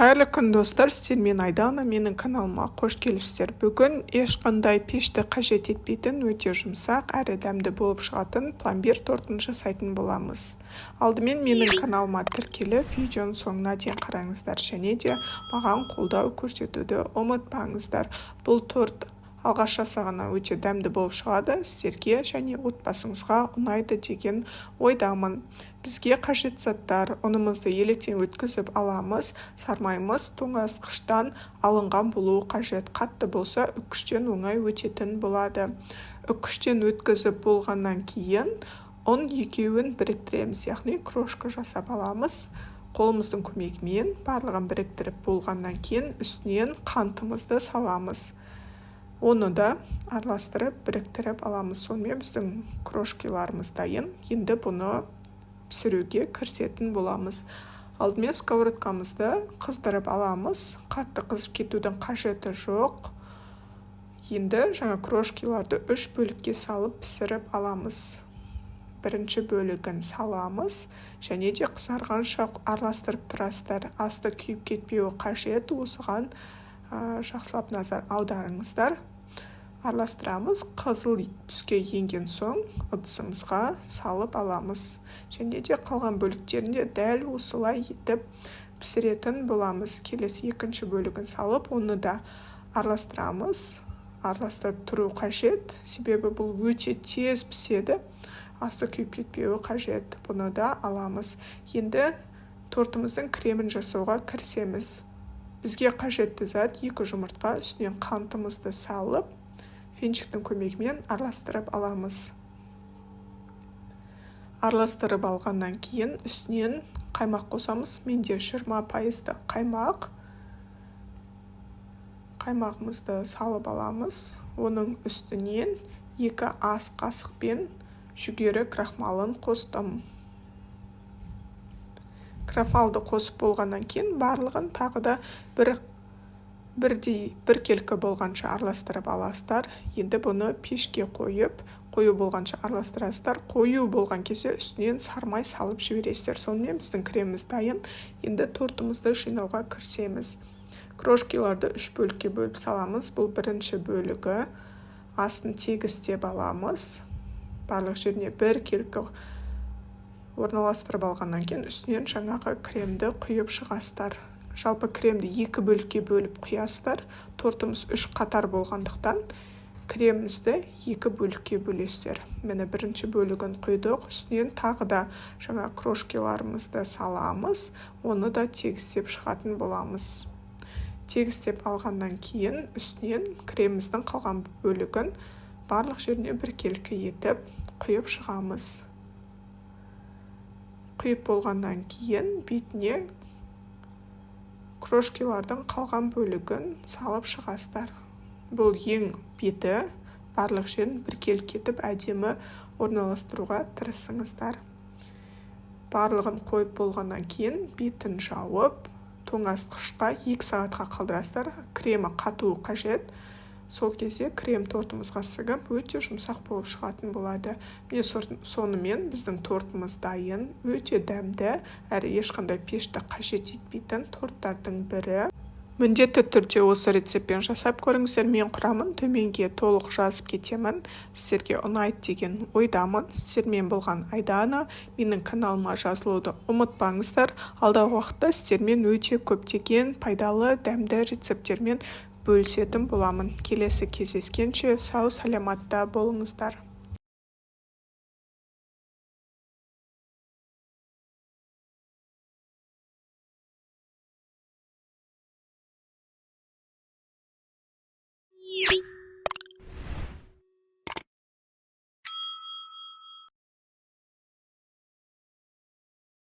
Қайырлы күн достар, сіздермен Айдана, менің каналыма қош келіпсіздер. Бүгін ешқандай пешті қажет етпейтін, өте жұмсақ әрі дәмді болып шығатын пломбир тортын жасайтын боламыз. Алдымен менің каналыма тіркеліп, видеоның соңына дейін қараңыздар, және де маған қолдау көрсетуді ұмытпаңыздар. Бұл торт алғаш жасағаннан өте дәмді болып шығады, сіздерге және отбасыңызға ұнайды деген ойдамын. Бізге қажет заттар: ұнымызды електен өткізіп аламыз, сармаймыз тоңазытқыштан алынған болуы қажет. Қатты болса, үккіштен оңай өтетін болады. Үккіштен өткізіп болғаннан кейін ұн екеуін біріктіреміз, яғни крошка жасап аламыз. Қолымыздың көмегімен барлығын біріктіріп болғаннан кейін үстінен қантымызды саламыз. Оны да араластырып, біріктіріп аламыз. Сонымен біздің крошкаларымыз дайын. Енді бұны пісіруге кірісетін боламыз. Алдымен сковородкамызды қыздырып аламыз. Қатты қызып кетудің қажеті жоқ. Енді жаңа крошкаларды 3 бөлікке салып пісіріп аламыз. Бірінші бөлігін саламыз, және де қызарғанша араластырып тұрасыздар. Асты күйіп кетпеуі қажет. Осыған жақсылап назар аударыңыздар. Араластырамыз. Қызыл түске енген соң ыдысымызға салып аламыз. Және де қалған бөліктерінде дәл осылай етіп пісіретін боламыз. Келесі екінші бөлігін салып, оны да араластырамыз. Араластырып тұру қажет, себебі бұл өте тез піседі. Асты күйіп кетпеуі қажет. Бұны да аламыз. Енді тортымыздың кремін жасауға кірісеміз. Бізге қажетті зат 2 жұмыртқа, үстінен қантымызды салып, венчиктің көмегімен араластырып аламыз. Араластырып алғаннан кейін үстінен қаймақ қосамыз. Менде 20% қаймақ. Қаймағымызды салып аламыз. Оның үстінен 2 ас қасықпен жүгері крахмалын қостым. Крахмалды қосып болғаннан кейін барлығын тағы да бір келкі болғанша араластырып аласыздар. Енді бұны пешке қою болғанша араластырасыздар. Қою болған кезде үстінен сармай салып жібересіздер. Сонымен біздің креміміз дайын. Енді тортымызды жинауға кірісеміз. Крошкаларды 3 бөлікке бөліп саламыз. Бұл бірінші бөлігі. Астын тегістеп аламыз. Барлық жеріне 1 келкі орналастырып алғаннан кейін үстінен жаңағы кремді құйып шығасыздар. Жалпы кремді 2 бөлікке бөліп құясыздар. Тортымыз 3 қатар болғандықтан кремімізді 2 бөлікке бөлесіздер. Міне бірінші бөлігін құйдық. Үстінен тағы да жаңа крошкаларымызды саламыз. Оны да тегістеп шығатын боламыз. Тегістеп алғаннан кейін үстінен креміміздің қалған бөлігін барлық жеріне 1 келкі етіп құйып шығамыз. Құйып болғаннан кейін бетіне крошкалардың қалған бөлігін салып шығасыздар. Бұл ең беті, барлық жерін 1 келкі етіп әдемі орналастыруға тырысыңыздар. Барлығын қойып болғаннан кейін бетін жауып, тоңазытқышқа 2 сағатқа қалдырасыздар. Кремі қатуы қажет. Сол кезде крем тортымызға сіңіп, өте жұмсақ болып шығатын болады. Міне сонымен біздің тортымыз дайын, өте дәмді, әрі ешқандай пешті қажет етпейтін торттардың бірі. Міндетті түрде осы рецептпен жасап көріңіздер. Мен құрамын төменге толық жазып кетемін. Сіздерге ұнайды деген ойдамын. Сіздермен болған Айдана. Менің каналыма жазылуды ұмытпаңыздар. Алдағы уақытта сіздермен өте көптеген пайдалы, дәмді рецепттермен бөлісетін боламын. Келесі кездескенше сау саламатта болыңыздар.